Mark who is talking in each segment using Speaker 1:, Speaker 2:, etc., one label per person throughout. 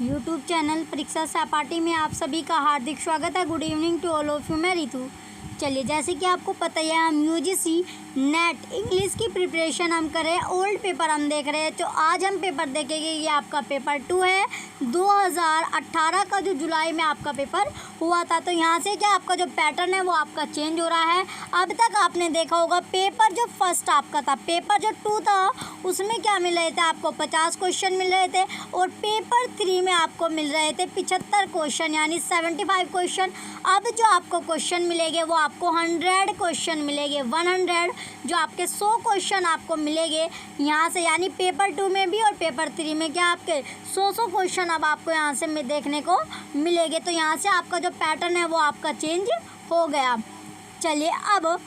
Speaker 1: YouTube channel परीक्षा सहपाठी में आप सभी का हार्दिक स्वागत है। Good evening to all of you. मैं रितु। चलिए, जैसे कि आपको पता ही है, हम यूजीसी नेट इंग्लिश की प्रिपरेशन हम कर रहे हैं। ओल्ड पेपर हम देख रहे हैं। तो आज हम पेपर देखेंगे। ये आपका पेपर 2 है 2018 का, जो जुलाई में आपका पेपर हुआ था। तो यहाँ से क्या आपका जो पैटर्न है वो आपका चेंज हो रहा है। अब तक आपने देखा होगा पेपर जो फर्स्ट आपका था, पेपर जो 2 था, उसमें क्या मिल रहे थे आपको 50 क्वेश्चन मिल रहे थे, और पेपर 3 में आपको मिल रहे थे 75 क्वेश्चन, यानी 75 क्वेश्चन। अब जो आपको क्वेश्चन मिलेंगे वो आपको 100 क्वेश्चन मिलेंगे। 100 जो आपके 100 क्वेश्चन आपको मिलेंगे यहाँ से, यानी पेपर 2 में भी और पेपर 3 में क्या आपके 100 क्वेश्चन अब आपको यहाँ से देखने को मिलेंगे। तो यहाँ से आपका जो पैटर्न है वो आपका चेंज हो गया। चलिए, अब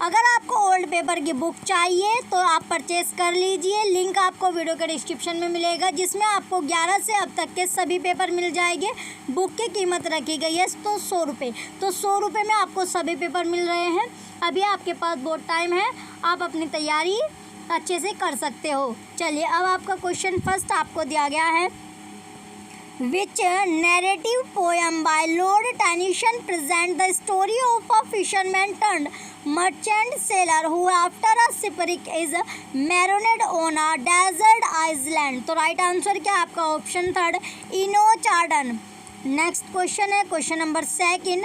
Speaker 1: अगर आपको ओल्ड पेपर की बुक चाहिए तो आप परचेस कर लीजिए। लिंक आपको वीडियो के डिस्क्रिप्शन में मिलेगा, जिसमें आपको 11 से अब तक के सभी पेपर मिल जाएंगे। बुक की कीमत रखी गई है तो 100 रुपये। तो 100 रुपये में आपको सभी पेपर मिल रहे हैं। अभी आपके पास बहुत टाइम है, आप अपनी तैयारी अच्छे से कर सकते हो। चलिए, अब आपका क्वेश्चन फर्स्ट आपको दिया गया है। Which narrative poem by Lord Tennyson present the story of a fisherman turned merchant sailor who after a shipwreck is marooned on a desert island? तो राइट आंसर क्या आपका option third, Enoch Arden. Next question है question number second,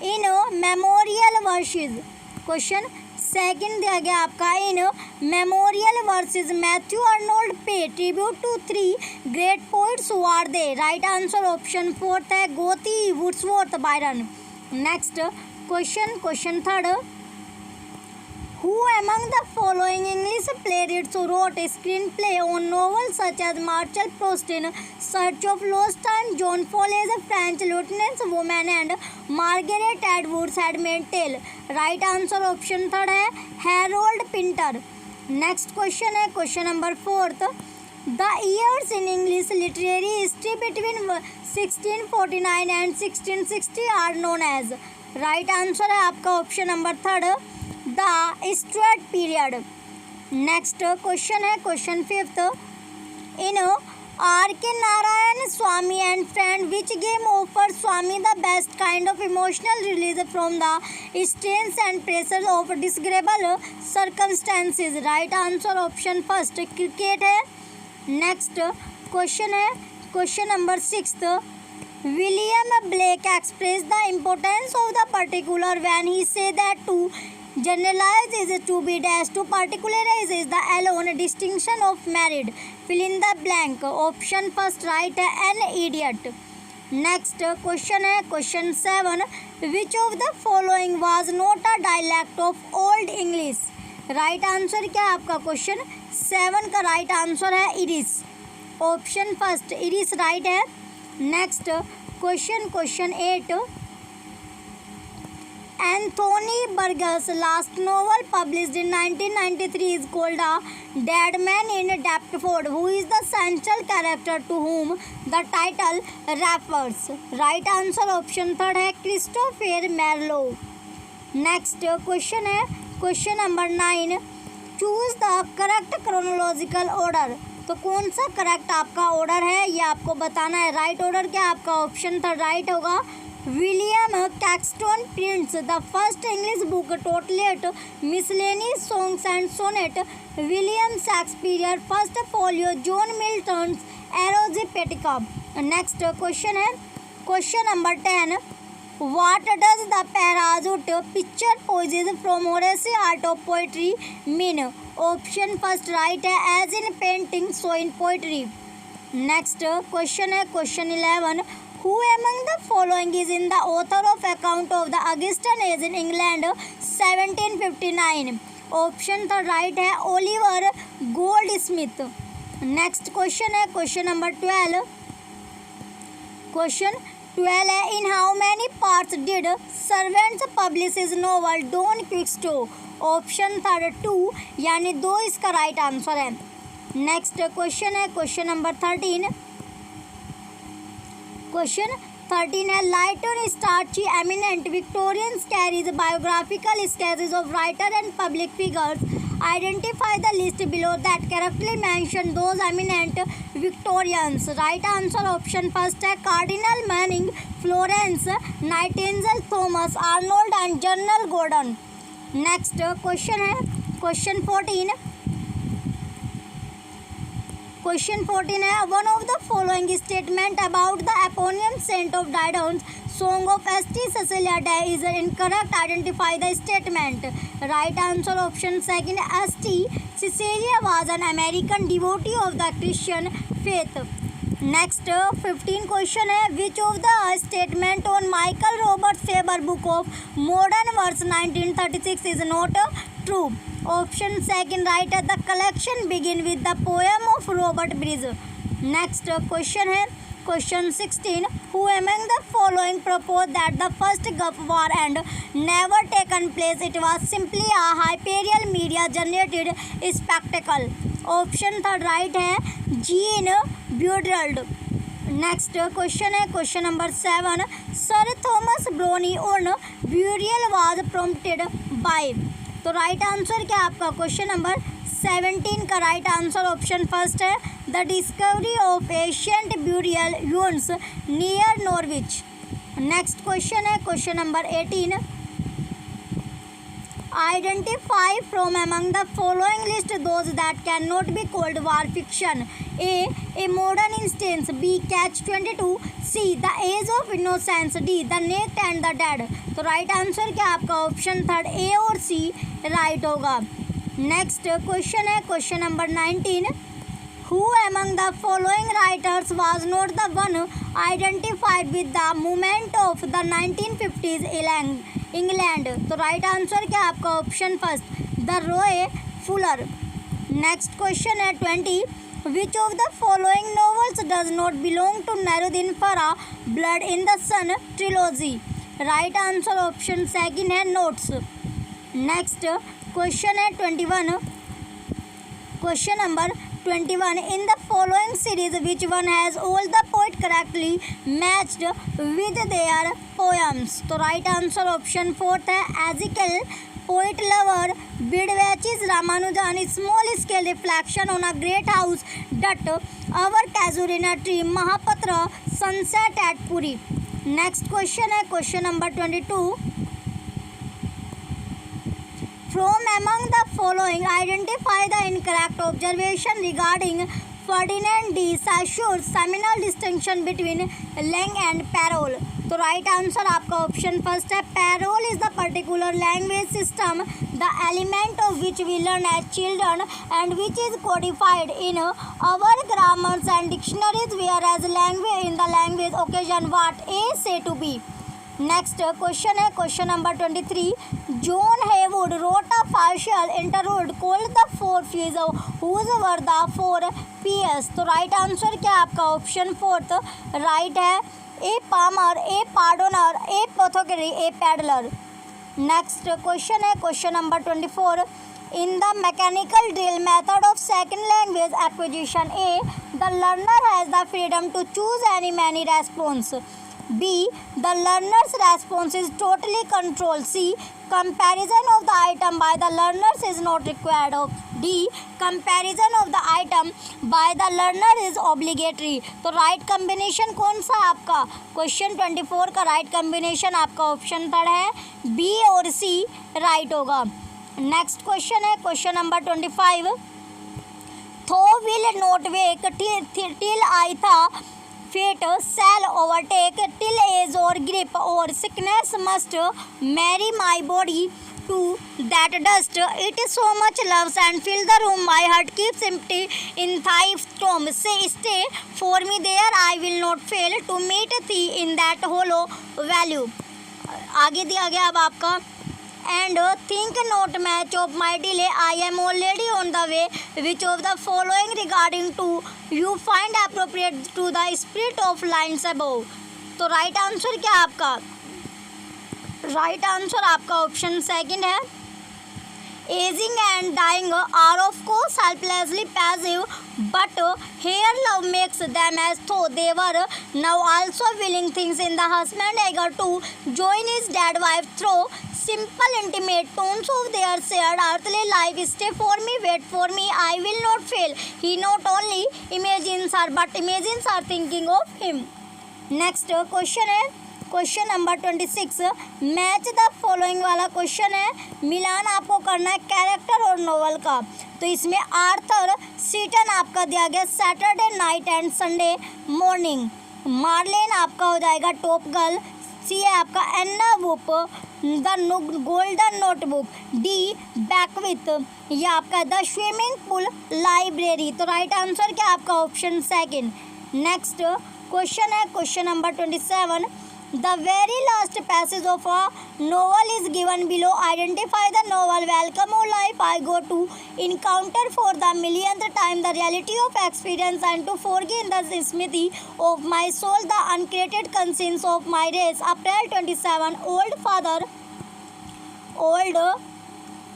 Speaker 1: in memorial verses. Question second दिया गया आपका, in memorial verses Matthew Arnold pay tribute to 3 great poets who are they? Right answer option fourth है, Goethe, Wordsworth, Byron. Next question third, Who among the following English playwrights wrote a screenplay on novels such as Marcel Proust in Search of Lost Time, John Foley's French Lieutenant's Woman and Margaret Atwood's Handmaid's Tale? Right answer option third है, Harold Pinter. Next question है question number fourth, the years in English literary history between 1649 and 1660 are known as? Right answer है आपका option number third, the Stuart period. Next question है question fifth, in R K Narayan Swami and friend which game offer Swami the best kind of emotional release from the stress and pressure of disagreeable circumstances? Right answer option first, cricket है। Next question है question number sixth, William Blake express the importance of the particular when he say that to generalize is to be dash, to particularize is the alone distinction of merit. Fill in the blank. Option first right है, an idiot. Next question है question 7, which of the following was not a dialect of old English? Right answer क्या आपका question 7 का right answer है इरिस। Option first इरिस right है। Next question 8, Anthony Burgess' last novel published in 1993 is called A Dead Man in Deptford. Who is the central character to whom the title refers? Right answer option third है, Christopher Marlowe. Next question है question number 9, choose the correct chronological order. तो कौन सा correct आपका order है ये आपको बताना है। राइट ऑर्डर क्या आपका ऑप्शन थर्ड राइट होगा, William Caxton prints the first English book Tottel's miscellaneous songs and sonnet, William Shakespeare first folio, John Milton Areopagitica. Next question है question number 10, what does the phrase ut pictura poesis from Horace's art of poetry mean? Option first right है, as in painting so in poetry. Next question है question 11, Who among the following is in the author of account of the Augustan age in England 1759? Option third right है, Oliver Goldsmith. Next question है question number 12, question 12 है, in how many parts did Cervantes publish his novel Don Quixote? Option third 2, यानी 2 इसका right answer है। Next question है question number 13, question 13 है, Lytton Strachey eminent Victorians carries biographical sketches of writer and public figures Identify the list below that correctly mention those eminent Victorians. Right answer option first है Cardinal Manning, Florence Nightingale, Thomas Arnold and General Gordon. Next question है question 14. Question 14 है one of the following statement about the eponym saint of Dryden's song of S T. Cecilia day is incorrect. Identify the statement. Right answer option second S T. Cecilia was an American devotee of the Christian faith. Next 15 question है which of the statement on Michael Robert Faber book of modern verse 1936 is not true. Option second right है the collection begin with the poem of Robert Bridges. Next question है question 16 who among the following propose that the first Gulf war and never taken place. It was simply a hyperreal media generated spectacle. Option third right है Jean Baudrillard. Next question है question number 7 sir Thomas Browne urn burial was prompted by. तो right answer क्या आपका question number 17 का right answer option first है the discovery of ancient burial urns near Norwich. Next question है question number 18 identify from among the following list those that can not be called war fiction. A modern instance, B catch 22, C the age of innocence, D the naked and the dead. तो right answer क्या आपका option third A और C right होगा. Next question है question number 19 who among the following writers was not the one identified with the movement of the 1950s England. तो right answer क्या आपका option first the Roy Fuller. Next question है 20 which of the following novels does not belong to Nuruddin Farah blood in the sun trilogy. Right answer option second है Knots. Next question है 21 question number 21 in the following series which one has all the poet correctly matched with their poems. तो right answer option fourth है Ezekiel, poet lover, birdwatcher Ramanujan, small scale reflection on a great house, Dutt, our casuarina tree, Mahapatra, sunset at Puri. Next question है question number 22 From among the following, identify the incorrect observation regarding Ferdinand de Saussure's seminal distinction between lang and parole. तो right answer आपका option first है parole is the particular language system the element of which we learn as children and which is codified in our grammars and dictionaries, whereas language in the language occasion what A say to be. Next question है question number 23 John Heywood wrote a partial interlude called the four P's whose were the four P's. तो right answer क्या आपका option fourth right है a palmer, a pardoner, a pothecary, a pedlar. Next question है question number 24 in the mechanical drill method of second language acquisition A the learner has the freedom to choose any many response. B. The learner's response is totally controlled. C. Comparison of the item by the learners is not required. D. Comparison of the item by the learner is obligatory. तो right combination कौन सा आपका question 24 का right combination आपका option third है B और C right होगा. Next question है क्वेश्चन नंबर 25 थो will not wake till I था fate shall overtake till age or grief or sickness must marry my body to that dust it so much loves and fill the room my heart keeps empty in thy tomb. Say stay for me there I will not fail to meet thee in that hollow value. आगे दिया गया अब आपका and think not much of my delay I am already on the way which of the following regarding to you find appropriate to the spirit of lines above. तो right answer क्या आपका right answer आपका option second है aging and dying are of course helplessly passive but here love makes them as though they were now also willing things in the husband eager to join his dead wife through simple intimate tones of their shared earthly life. Stay for me, wait for me, I will not fail. He not only imagines her but imagines her thinking of him. Next question है question number 26, match the following वाला question है। मिलान आपको करना है character और novel का। तो इसमें आर्थर सीटन आपका दिया गया Saturday night and Sunday morning. Marlene आपका हो जाएगा टॉप गर्ल। सी है आपका Anna Wulf the golden notebook. D Beckwith ये आपका द स्विमिंग पूल लाइब्रेरी। तो राइट आंसर क्या आपका ऑप्शन सेकंड। नेक्स्ट क्वेश्चन है question number 27, the very last passage of a novel is given below. Identify the novel. Welcome O life I go to encounter for the millionth time the reality of experience and to forge in the smithy of my soul the uncreated conscience of my race. April 27 old father old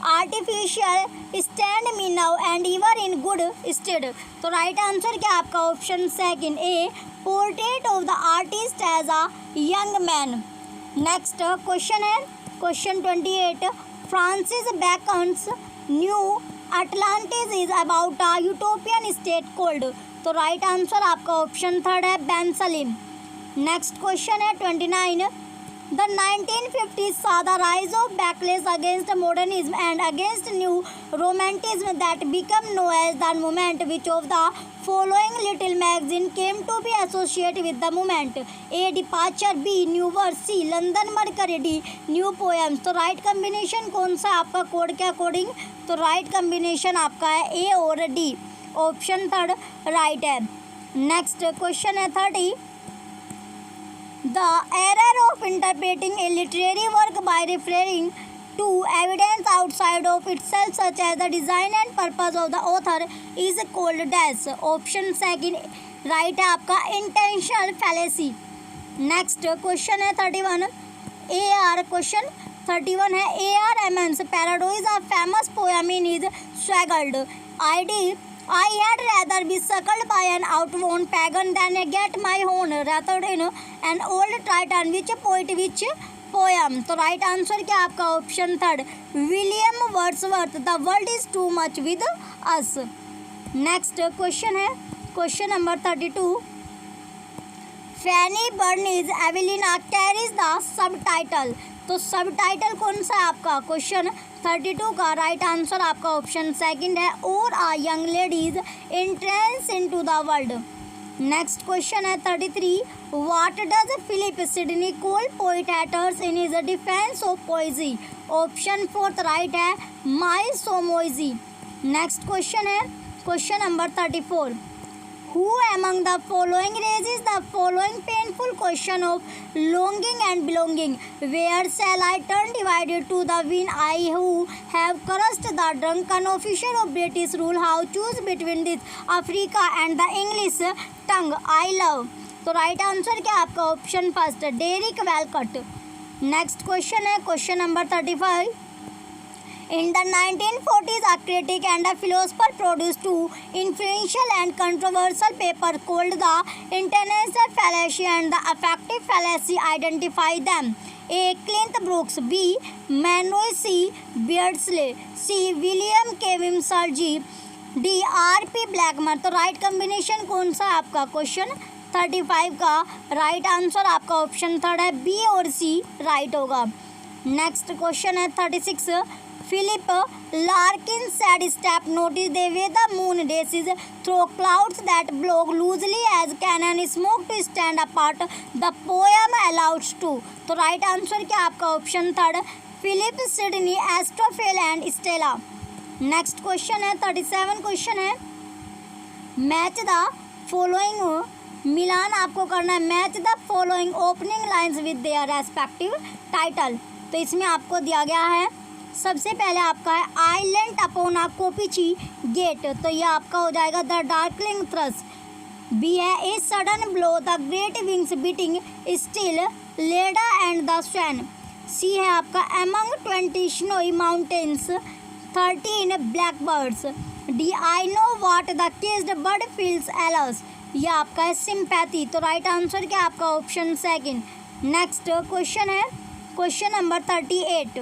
Speaker 1: artificial stand me now and you are in good stead. तो right answer क्या आपका option second a portrait of the artist as a young man. Next question है question 28, Francis Bacon's new Atlantis is about a utopian state called. तो right answer आपका option third है Ben Salim. Next question है 29, the 1950s saw the rise of backlash against modernism and against new romanticism that became known as the movement. Which of the following little magazine came to be associated with the movement? A. Departure, B. New Verse, C. London Mercury, D. New Poems। तो right combination कौन सा आपका code के according? तो right combination आपका है ए और D, option third right है। नेक्स्ट क्वेश्चन है 30, the error of interpreting a literary work by referring to evidence outside of itself such as the design and purpose of the author is called dash। Option second right है आपका intentional fallacy। Next question है 31, AR question 31 है AR Rahman's parodies a famous poem in his swaggered I had rather be suckled by an outworn pagan than get my own rather in an old titan which poet which poem। तो right answer क्या आपका option third William Wordsworth the world is too much with us. Next question है question number 32, Fanny Burney's Evelina carries the sub title. तो sub title कौन सा है आपका question 32 का राइट आंसर आपका ऑप्शन सेकंड है और a young lady's entrance into the world. Next question है 33, what does Philip Sidney call poet haters in his defence of poesy. Option fourth right है माई सोमोइजी। नेक्स्ट क्वेश्चन है question number 34, who among the following raises the following painful question of longing and belonging? Where shall I turn divided to the wind, I who have crushed the drunken official of British rule? How choose between this Africa and the English tongue I love? तो right answer क्या आपका option first Derek Walcott. Next question है question number 35, in the 1940s, a critic and a philosopher produced two influential and controversial papers called the Intentional Fallacy and the Affective Fallacy. Identify them. A. Clint Brooks, B. Manuel C. Beardsley, C. William K. Wimsey, D. R.P. Blackmer। तो right combination कौन सा आपका question 35 का right answer आपका option third है B और C right होगा। Next question है 36, Philip Larkin said step notice the way the moon races through clouds that blow loosely as cannon smoke to stand apart the poem allows to। तो right answer क्या आपका option third Philip Sidney Astrophel and Stella. Next question है 37 question है match the following. मिलान आपको करना है match the following opening lines with their respective title. तो इसमें आपको दिया गया है सबसे पहले आपका है आई लेंट अपॉन अ कोपिची गेट। तो ये आपका हो जाएगा द डार्कलिंग थ्रस। बी है A sudden blow the great wings beating still Leda and the swan. C है आपका among 20 snowy mountains 13 black birds. D I know what the caged bird feels alas. ये आपका है sympathy. तो right answer क्या आपका option second. Next question है question number 38.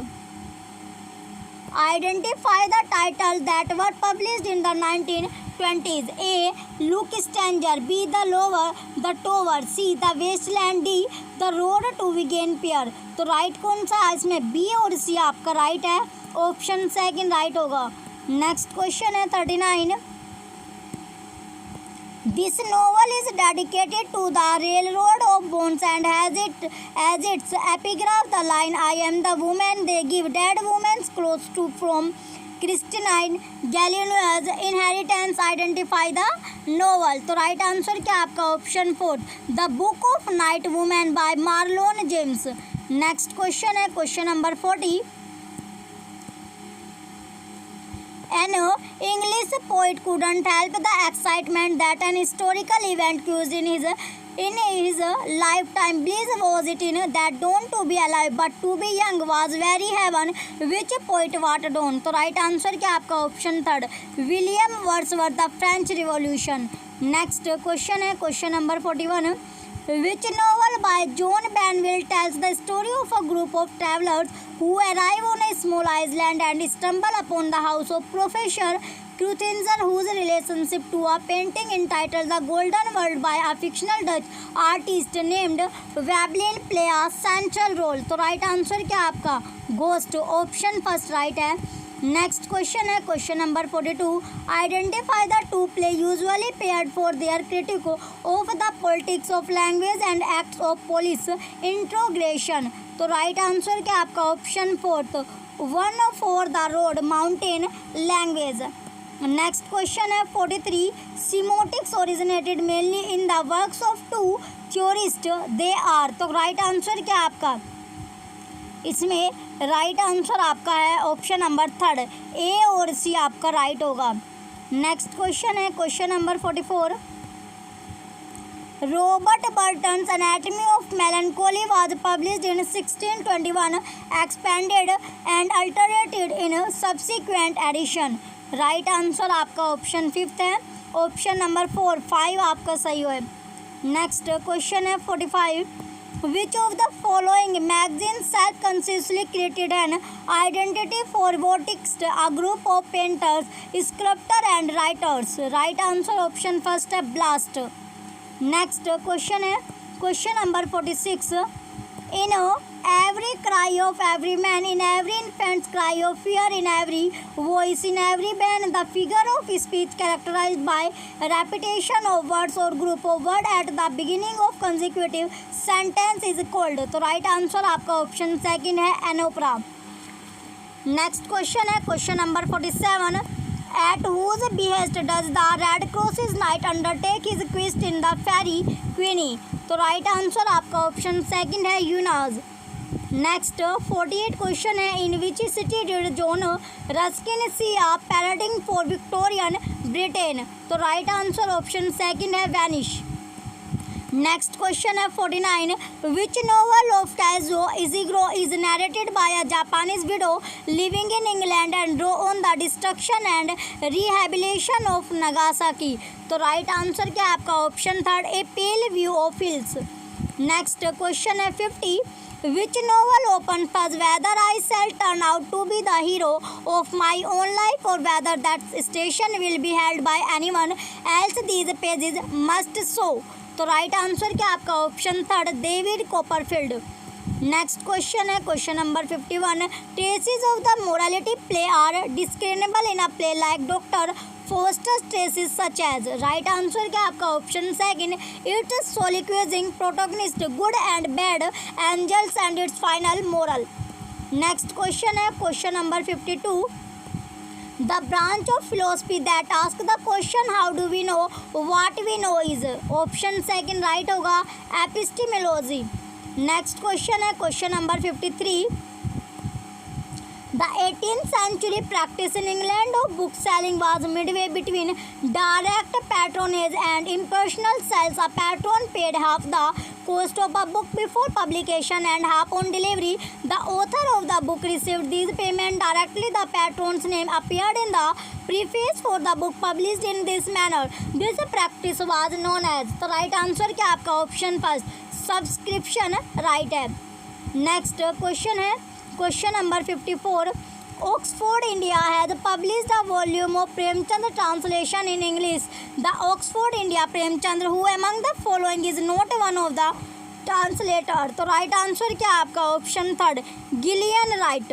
Speaker 1: Identify the titles that were published in the 1920s. A. Luke Stanger. B. The Lover, the Tower. C. The Wasteland. D. The Road to Wigan Pier. तो right कौन सा है इसमें? B और सी आपका right है, option second right होगा। Next question है 39. This novel is dedicated to the Railroad of Bones and has it as its epigraph the line, "I am the woman they give dead women's clothes to from Christine Galliano's inheritance." Identify the novel. तो right answer क्या आपका? Option 4, the book of night women bye Marlon James. Next question है question number 40. An English poet couldn't help the excitement that an historical event caused in his lifetime. Bliss was it in that dawn to be alive but to be young was very heaven. Which poet what dawn? तो right answer क्या आपका? Option 3, William Wordsworth, the French revolution. Next question है question number 41. Which novel by John Banville tells the story of a group of travelers who arrive on a small island and stumble upon the house of Professor Kruithinger, whose relationship to a painting entitled The Golden World by a fictional Dutch artist named Webelin play a central role? तो right answer क्या आपका? Ghost, option first right है। Next question है question number 42. Identify the two play usually paired for their critique of the politics of language and acts of police interrogation. तो right answer क्या आपका? Option 4, one for the road mountain language. Next question है 43. Semiotics originated mainly in the works of two theorists, they are. तो right answer क्या आपका? इसमें right answer आपका है ऑप्शन नंबर 3, ए और सी आपका राइट होगा। नेक्स्ट क्वेश्चन है question number 44. Robert Burton's anatomy of melancholy was published in 1621, expanded and altered in subsequent edition. Right answer आपका ऑप्शन 5 है, ऑप्शन नंबर 4, 5 आपका सही है। नेक्स्ट क्वेश्चन है 45. Which of the following magazines self-consciously created an identity for Botixt, a group of painters, sculptors and writers? Right answer option first है Blast. Next question है question number 46. In every cry of every man, in every infant's cry of fear, in every voice, in every band, the figure of speech characterized by repetition of words or group of words at the beginning of consecutive sentence is called. तो right answer आपका option second है एनोप्रा। Next question है question number 47. At whose behest does the Red Cross's knight undertake his quest in the fairy Queenie? तो right answer आपका option second है Una's. Next 48 question है. In which city did John Ruskin see a paradigm for Victorian Britain? तो right answer option second है Venice. Next question है 49. Which novel of Kazuo Ishiguro is narrated by a Japanese widow living in England and draw on the destruction and rehabilitation of Nagasaki? तो right answer क्या है आपका option third, A pail view of hills. Next question है 50. Which novel opens first, whether I shall turn out to be the hero of my own life or whether that station will be held by anyone else, these pages must show? तो right answer क्या आपका option third, David Copperfield. Next question है question number 51. Traces of the morality play are discernible in a play like Doctor Faustus traces such as? Right answer क्या आपका option second, its soliloquizing protagonist good and bad angels and its final moral. Next question है question number 52. The branch of philosophy that asks the question how do we know what we know is? Option second right होगा, epistemology. Next question है question number 53. The 18th century practice in England of book selling was midway between direct patronage and impersonal sales. A patron paid half the cost of a book before publication and half on delivery. The author of the book received these payments directly. The patron's name appeared in the preface for the book published in this manner. This practice was known as, तो right answer क्या आपका option first, subscription right है। Next question है question number 54। Oxford India has published a volume of Premchand translation in English. The Oxford India Premchand who among the following is not one of the translator? तो right answer क्या आपका? Option third, Gillian right.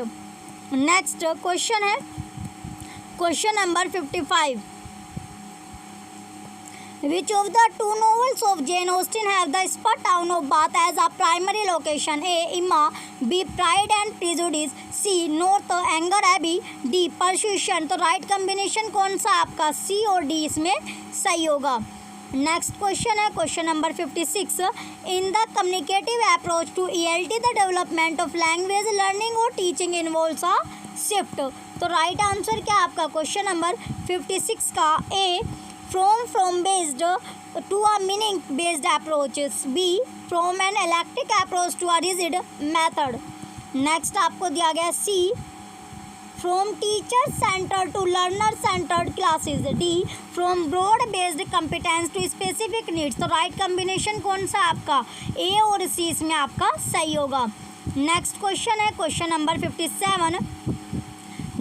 Speaker 1: Next question है question number 55। Which of the two novels of Jane Austen have the spa town of Bath as a primary location? A. Emma, B. Pride and Prejudice, C. North Anger Abbey, D. Persuasion। तो right combination कौन सा आपका? C और D इसमें सही होगा। Next question है question number 56। In the communicative approach to ELT the development of language learning और टीचिंग इन्वॉल्व्स अ शिफ्ट। तो राइट आंसर क्या आपका? क्वेश्चन नंबर 56 का A. from based to a meaning based approaches, B. from an eclectic approach to a rigid method। Next आपको दिया गया C. from teacher centered to learner centered classes, D. from broad based competence to specific needs। तो right combination कौन सा आपका? A और C इसमें आपका सही होगा। नेक्स्ट क्वेश्चन है question number 57।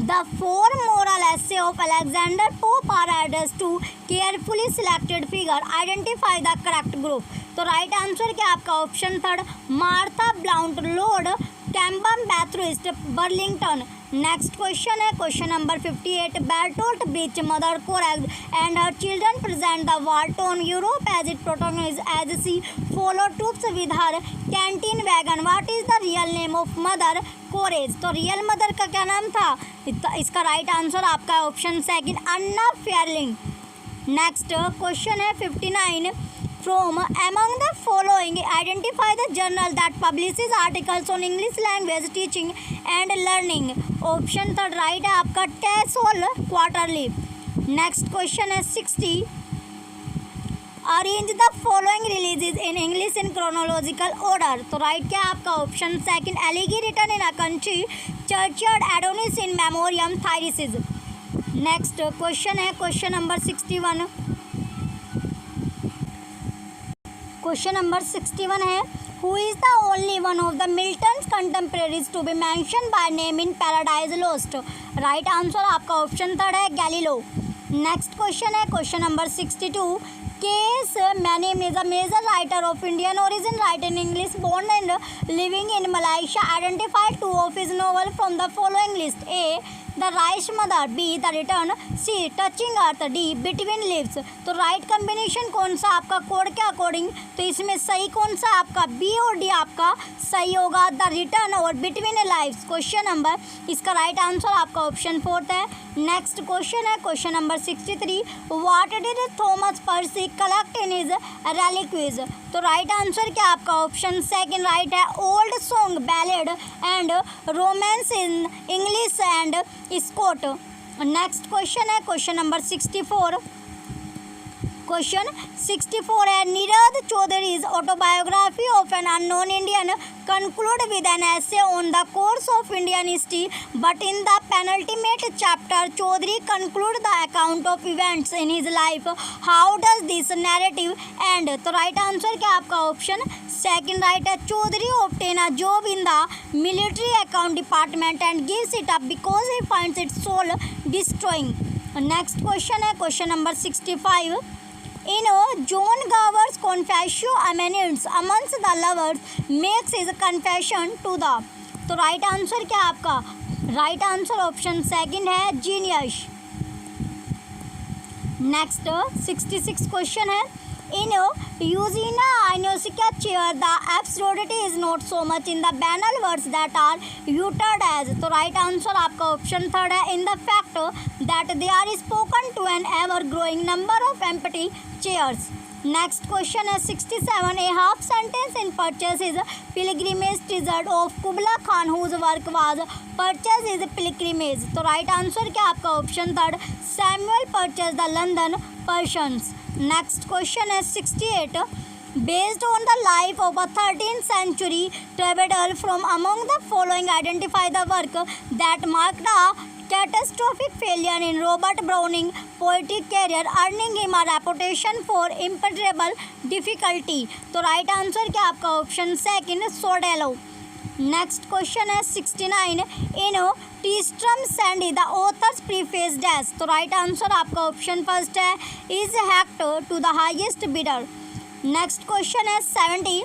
Speaker 1: The four moral essay of Alexander Pope are addressed to carefully selected figure. Identify the correct group। तो राइट आंसर क्या आपका? Option third, Martha Blount, lord Cobham, Bathurst, Burlington. Next question है question number 58। Bertolt Brecht mother Courage and her children present the war torn Europe as it protagonist as she follow troops with her canteen wagon. What is the real name of mother Courage? तो real mother का क्या नाम था? इसका right answer आपका option second, Anna Fierling. Next question है 59। From among the following, identify the journal that publishes articles on English language teaching and learning। Option third right है आपका, टेसोल क्वार्टरली। नेक्स्ट क्वेश्चन है 60। Arrange the following elegies in English in chronological order. तो right क्या आपका? Option second, elegy written in a country, churchyard Adonais in memoriam Thyrsis. Next question है question number 61। Question number 61 है who is the only one of the Milton's contemporaries to be mention by name in paradise lost. Right answer आपका option third है, गैलीलो। Next question है question number 62। K.S. Manim is a major writer of Indian origin, writing English, born and living in Malaysia. Identify two of his novels from the following list. A. The Rice Mother, B. The Return, C. Touching Earth, D. Between Leaves। तो right combination कौन सा आपका code के according? तो इसमें सही कौन सा आपका? बी और डी आपका सही होगा, द रिटर्न और बिटवीन लाइव्स। क्वेश्चन नंबर इसका राइट आंसर आपका ऑप्शन फोर्थ है। नेक्स्ट क्वेश्चन है question number 63। What did Thomas Percy collect in his reliques. तो राइट आंसर क्या आपका? ऑप्शन सेकंड राइट है, old song, ballad and romance in English and Scot. Next question है question number 64। Question 64 है Neeraj Chaudhuri's autobiography of an unknown Indian conclude with an essay on the course of Indian history, but in the penultimate chapter Chaudhary conclude the account of events in his life। How does this narrative end? तो right answer क्या आपका? Option second right है, Chaudhary obtain a job in the military account department and gives it up because he finds it soul destroying। Next question है question number 65। In John Gower's Confessio Amenients amongst the lovers makes his confession to the। तो right answer क्या आपका? Right answer option second है, genius. Next 66 question है In Eugenia Ionesco chair, the absurdity is not so much in the banal words that are uttered as। तो right answer आपका option third है, in the fact that they are spoken to an ever growing number of empty chairs। Next question है 67। A half sentence in Purchas is pilgrimage treasure of Kubla Khan whose work was Purchas is pilgrimage. तो right answer क्या आपका? Option third, Samuel Purchas the London Persians. Next question है 68। Based on the life of a 13th century troubadour from among the following, identify the work that marked a catastrophic failure in Robert Browning poetic career, earning him a reputation for impenetrable difficulty। तो right answer क्या आपका? Option second, Sordello. Next question है 69 in Tristram Shandy the author's preface dash. तो right answer आपका option first है is hacked to the highest bidder. Next question है 70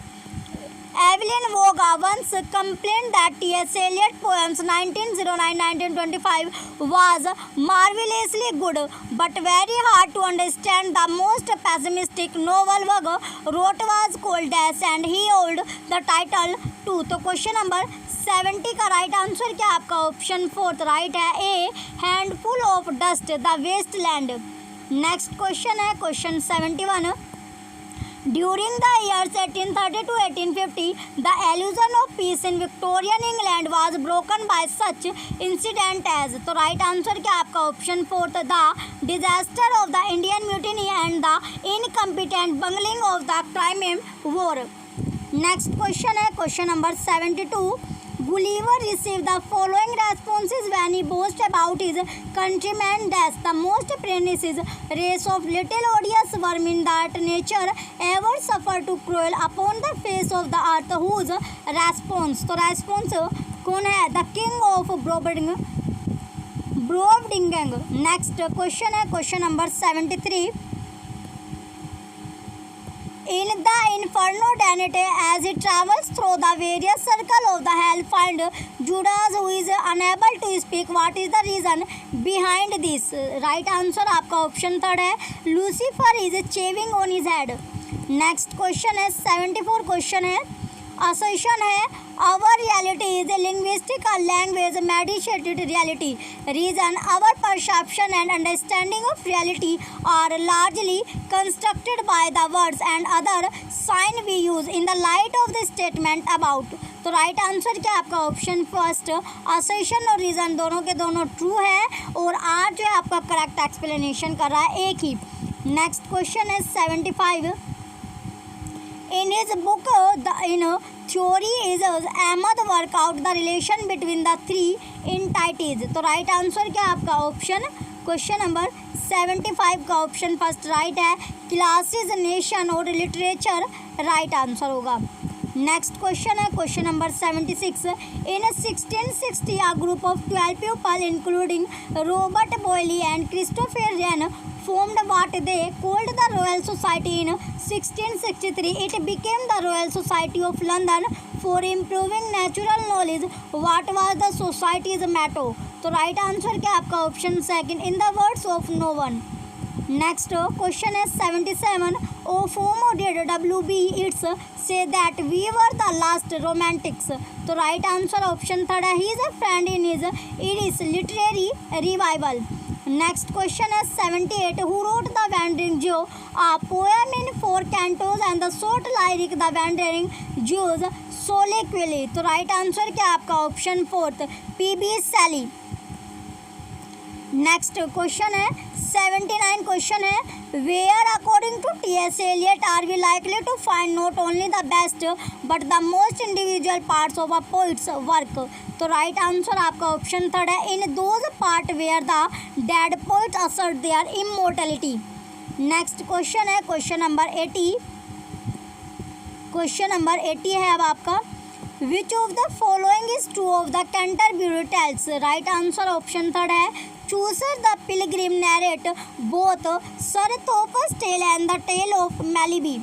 Speaker 1: Evelyn Waugh once complained that T.S. Eliot poems 1909-1925 was marvelously good but very hard to understand. The most pessimistic novel Vogue wrote was called Dash and he held the title too। तो question number 70 का right answer क्या आपका option fourth right है a handful of dust the waste land. Next question है question 71 During the years 1830 to 1850, the illusion of peace in Victorian England was broken by such incident as। तो right answer क्या आपका option fourth the disaster of the Indian mutiny and the incompetent bungling of the Crimean war. Next question है question number 72 Gulliver received the following responses when he boasted about his countrymen dash the most pernicious race of little odious vermin that nature ever suffered to cruel upon the face of the earth whose response। तो response कौन है the king of Brobdingnag. Next question है question number 73 In the Inferno Danite, as it travels through the various circles of the hell, find Judas who is unable to speak. What is the reason behind this? Right answer आपका option third है Lucifer is chewing on his head। Next question है 74 question है assertion है our reality is a linguistic language mediated reality। reason our perception and understanding of reality are largely constructed by the words and other sign we use in the light of the statement about। तो right answer क्या आपका option first assertion और reason दोनों के दोनों true है और are जो है आपका करेक्ट एक्सप्लेनेशन कर रहा है एक ही। नेक्स्ट क्वेश्चन है 75 In his book, in theory is Ahmed work out the relation between the three entities। तो राइट आंसर क्या आपका ऑप्शन क्वेश्चन नंबर 75 का ऑप्शन फर्स्ट राइट है क्लासेस नेशन और लिटरेचर राइट आंसर होगा। नेक्स्ट क्वेश्चन है question number 76 in 1660 a group of 12 people including Robert Boyle and Christopher Wren formed what they called the Royal Society। in 1663 it became the Royal Society of London for improving natural knowledge। what was the society's motto? तो right answer क्या आपका option second in the words of no one. Next question है 77 of whom did W.B. Yeats say that we were the last romantics। तो right answer option third है he is a friend in his Irish literary revival। Next question है 78 who wrote the Wandering Jew a poem in 4 cantos and the short lyric the Wandering Jews soliloquy। तो right answer क्या आपका option fourth P.B. Shelley। नेक्स्ट question है 79 question है where according to T.S. Eliot are we likely to find not only the best but the most individual parts of a poet's work. तो right answer आपका option third है in those part where the dead poets assert their immortality. Next question है question number 80 question number 80 है अब आपका विच of the following is true of the Canterbury Tales. Right answer option third है Chaucer the Pilgrim narrate both Sir Thopas tale and the tale of Melibee।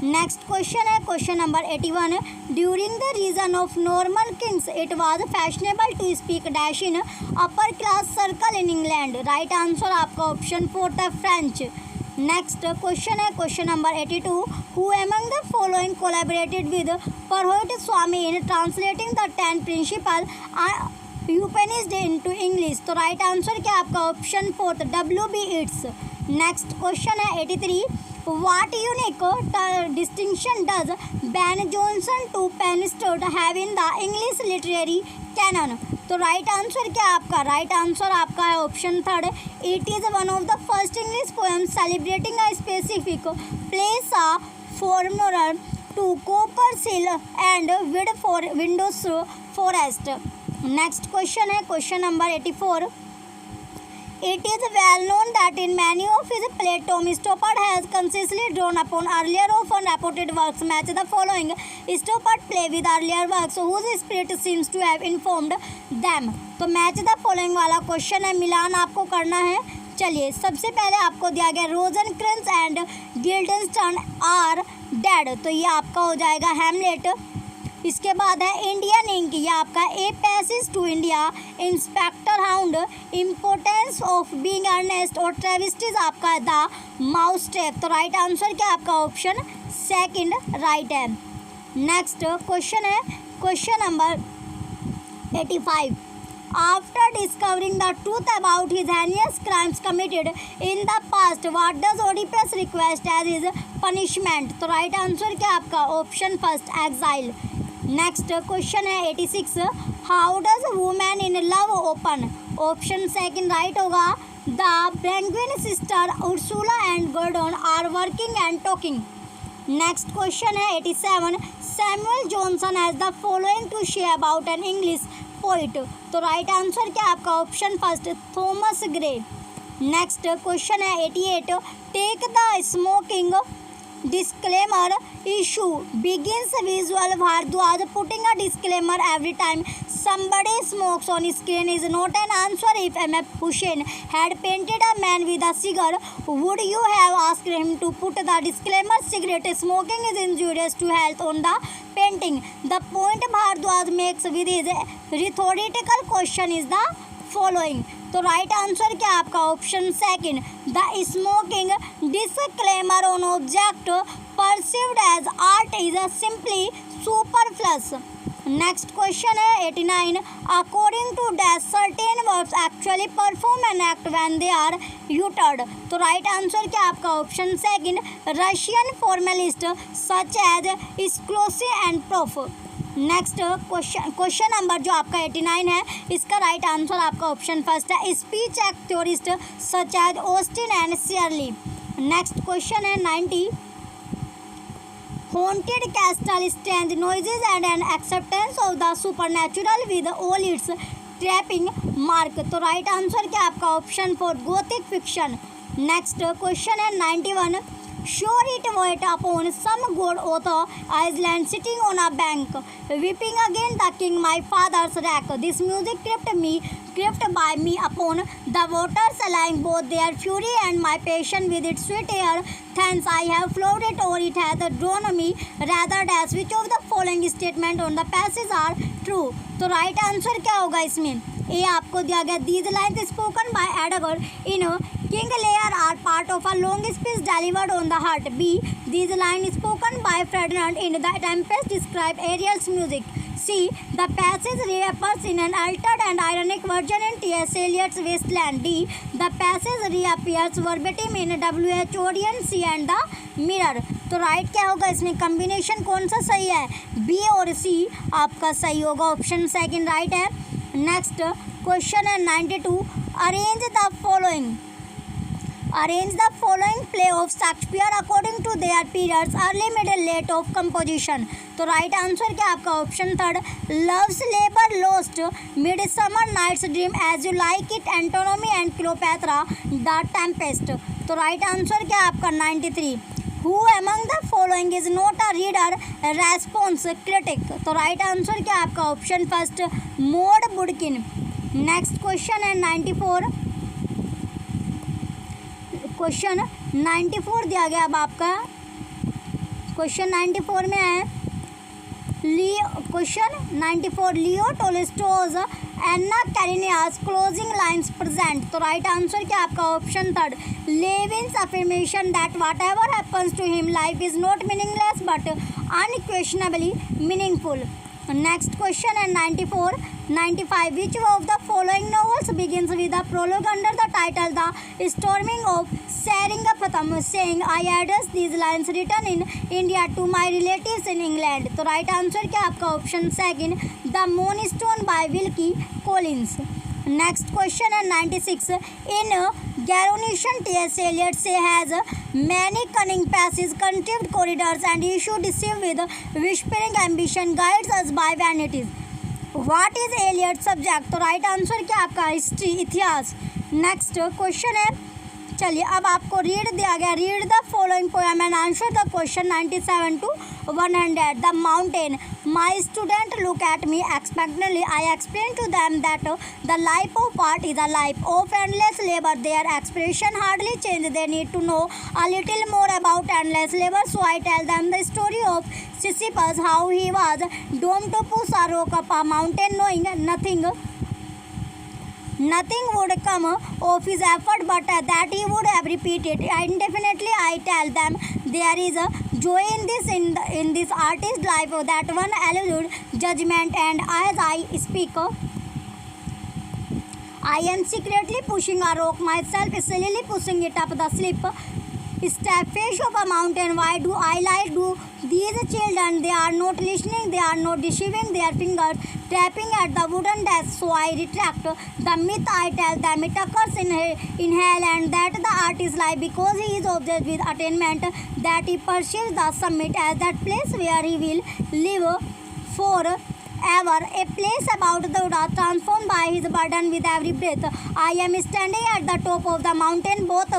Speaker 1: Next question है question number 81 during the reign of Norman kings it was fashionable to speak dash in upper class circle in England. Right answer आपका option fourth है French. Next question है question number 82 who among the following collaborated with Purohit Swami in translating the 10 principal Upanishads into English. तो right answer क्या आपका option fourth W.B. Yeats। Next question है 83 what unique distinction does Ben Jonson to Penshurst have in the English literary canon. तो right answer क्या आपका right answer आपका है option third it is one of the first English poem celebrating a specific place a former to Cooper's Hill and Windsor forest. Next question है question number 84 It is well known that in many of his plays, Tom Stoppard has consistently drawn upon earlier often reported works. Match the following. Stoppard play with earlier works whose spirit seems to have informed them. तो match the following वाला question है, मिलान आपको करना है। चलिए, सबसे पहले आपको दिया गया रोजनक्रेंस एंड गिल्डनस्टर्न आर डेड, तो ये आपका हो जाएगा हैमलेट। इसके बाद है इंडियन इंक, ये आपका a passage to India, Inspector Hound, importance of being Earnest और ट्रेविस्टीज आपका द माउस ट्रैप। तो राइट आंसर क्या आपका ऑप्शन सेकंड राइट है। नेक्स्ट क्वेश्चन है question number 85। After discovering the truth about his heinous crimes committed in the past, what does Oedipus request as his punishment? तो right answer क्या आपका option first exile. Next question है 86। How does women in love open? Option second right होगा। The Brangwen sister Ursula and Gordon are working and talking. Next question है 87। Samuel Johnson has the following to share about an English poet, तो right answer क्या आपका option first Thomas Gray. Next question है 88। Take the smoking disclaimer issue begins visual Bhardwaj putting a disclaimer every time somebody smokes on screen is not an answer. If M.F. Hussain had painted a man with a cigar, would you have asked him to put the disclaimer cigarette smoking is injurious to health on the painting? The point Bhardwaj makes with his rhetorical question is the following. तो right answer क्या आपका option second the smoking disclaimer on object perceived as art is simply superfluous. Next question है 89। According to dash certain verbs actually perform an act when they are uttered, तो right answer क्या आपका option second Russian formalist such as exclusive and proof. Next question number जो आपका 89 है, इसका right answer आपका option first है speech act theorist such as Austin and Searle. Next question है 90। Haunted castle strange noises and an acceptance of the supernatural with all its trapping mark, तो right answer क्या आपका option four gothic fiction. Next question है 91। Sure it wait upon some god author island sitting on a bank, weeping again the king my father's wreck. This music crept by me upon the waters, allaying both their fury and my passion with its sweet air. Thence I have flowed it, or it hath drawn me rather dash. Which of the following statement on the passage are true? तो right answer क्या होगा इसमें? ए आपको दिया गया these lines spoken by Edgar in King Lear are part of a long speech delivered on the heart. B. These lines spoken by Ferdinand in The Tempest describe Ariel's music. C. The passage reappears in an altered and ironic version in T.S. Eliot's Wasteland. D. The passage reappears verbatim in W.H. Auden, C. and The Mirror. तो right क्या होगा इसमें? Combination कौन सा सही है? B और सी आपका सही होगा, ऑप्शन सेकंड राइट है। नेक्स्ट क्वेश्चन है 92। Arrange the following play of Shakespeare according to their periods early middle late of composition, तो राइट आंसर क्या आपका option third love's labour lost midsummer night's dream as you like it Antony and Cleopatra the tempest, तो right answer क्या आपका 93। Who among the following is not a reader response critic, तो right answer क्या आपका option first Maud Bodkin. Next question है 94। Question 94 दिया गया, अब आपका क्वेश्चन 94 में है question 94 Leo Tolstoy's Anna Karenina's closing lines present, तो राइट आंसर क्या आपका option third Levin's affirmation that whatever happens to him life is not meaningless but unquestionably meaningful. Next question है 95 which of the following novels begins with the prologue under the title the storming of Seringapatam saying I address these lines written in India to my relatives in England, तो right answer क्या आपका option second the Moonstone by Wilkie Collins. Next question है 96 in Garronition T.S. Eliot say has many cunning passages, contrived corridors and issue deceived with whispering ambition guides us by vanities. What is Eliot's subject? तो right answer क्या आपका history इतिहास। Next question है, चलिए अब आपको read दिया गया, read the following poem and answer the question 97 to 100. The mountain, my student look at me expectantly, I explain to them that the life of art is a life of endless labour, their expression hardly change, they need to know a little more about endless labour, so I tell them the story of Sisyphus, how he was doomed to push a rock up a mountain, knowing nothing would come of his effort but that he would have repeated indefinitely. I tell them there is a joy in this artist's life that one eludes judgment, and as I speak I am secretly pushing a rock myself, slowly pushing it up the steep face of a mountain. Why do I lie to these children? They are not listening, they are not deceiving their fingers tapping at the wooden desk. So I retract the myth. I tell them it occurs in hell, and that the artist lies because he is obsessed with attainment, that he perceives the summit as that place where he will live forever, a place about the transformed by his burden with every breath. I am standing at the top of the mountain, both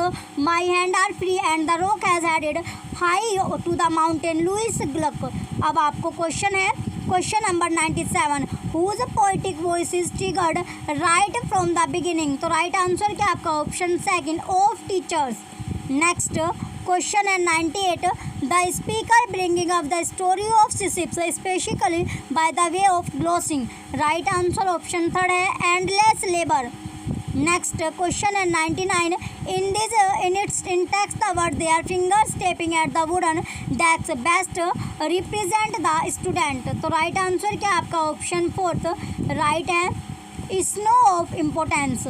Speaker 1: my hands are free and the rock has headed high to the mountain. Louis Gluck. अब आपको question है, question number 97, whose poetic voice is triggered right from the beginning, तो right answer क्या आपका option second, of teachers. Next question है 98, the speaker bringing up the story of Sisyphus specifically by the way of glossing, right answer option third है, endless labour. Next question है 99, in its text the word their fingers tapping at the wooden decks best represent the student, तो right answer क्या आपका option fourth right है, snow of importance,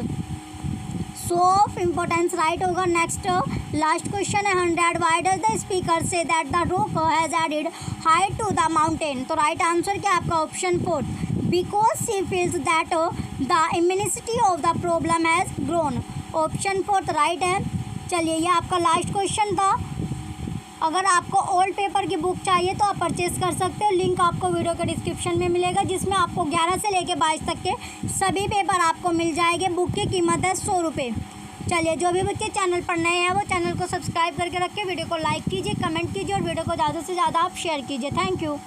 Speaker 1: so of importance right होगा। Next last question है 100, why does the speaker say that the rock has added height to the mountain, तो right answer क्या आपका option fourth, because she feels that the immensity of the problem has grown, option fourth right है। चलिए ये आपका last question था। अगर आपको ओल्ड पेपर की बुक चाहिए तो आप परचेस कर सकते हो, लिंक आपको वीडियो के डिस्क्रिप्शन में मिलेगा, जिसमें आपको 11 से लेकर 22 तक के सभी पेपर आपको मिल जाएंगे। बुक की कीमत है 100 रुपये। चलिए जो भी बच्चे चैनल पर नए हैं वो चैनल को सब्सक्राइब करके रखें, वीडियो को लाइक कीजिए, कमेंट कीजिए और वीडियो को ज़्यादा से ज़्यादा आप शेयर कीजिए। Thank you.